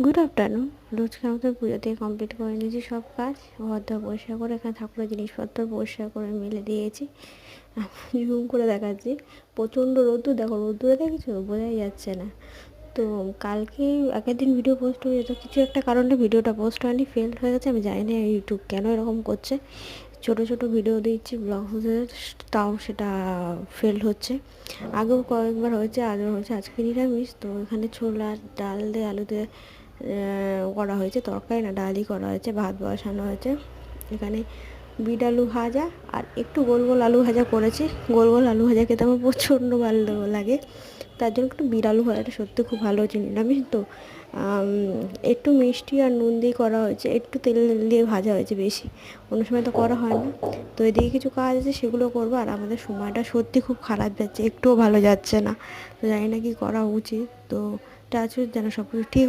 Good afternoon. রোজকার মতো পুজো থেকে কমপ্লিট করে নিয়েছি সব কাজ, ঘর দর পরিষ্কার করে এখানে ঠাকুরের জিনিসপত্র পরিষ্কার করে মেলে দিয়েছি। জুম করে দেখাচ্ছি, প্রচণ্ড রোদ্দুর, দেখো রোদ্দুরে দেখেছো, বোঝাই যাচ্ছে না। তো কালকে আগের দিন ভিডিও পোস্ট হয়ে যেত, কিছু একটা কারণে ভিডিওটা পোস্ট হয়নি, ফেল হয়ে গেছে। আমি জানি না ইউটিউব কেন এরকম করছে, ছোট ছোট ভিডিও দিচ্ছি ব্লগ হতে, তাও সেটা ফেল হচ্ছে। আগেও কয়েকবার হয়েছে, আজও হয়েছে। আজকে নিরামিষ, তো এখানে ছোলা ডাল দিয়ে আলু দিয়ে করা হয়েছে, তরকারি না ডালই করা হয়েছে, ভাত বসানো হয়েছে। এখানে বিট আলু ভাজা আর একটু গোল গোল আলু ভাজা করেছি। গোল গোল আলু ভাজা খেতে আমার প্রচণ্ড ভালো লাগে, তার জন্য একটু বিট আলু ভাজাটা সত্যি খুব ভালো হচ্ছে। নিরামিষ তো একটু মিষ্টি আর নুন দিয়ে করা হয়েছে, একটু তেল দিয়ে ভাজা হয়েছে বেশি, অন্য সময় তো করা হয় না। তো এদিকে কিছু কাজ আছে, সেগুলো করবো। আর আমাদের সময়টা সত্যি খুব খারাপ যাচ্ছে, একটুও ভালো যাচ্ছে না। তো জানি না কি করা উচিত, তো টাচ যেন সব কিছু ঠিক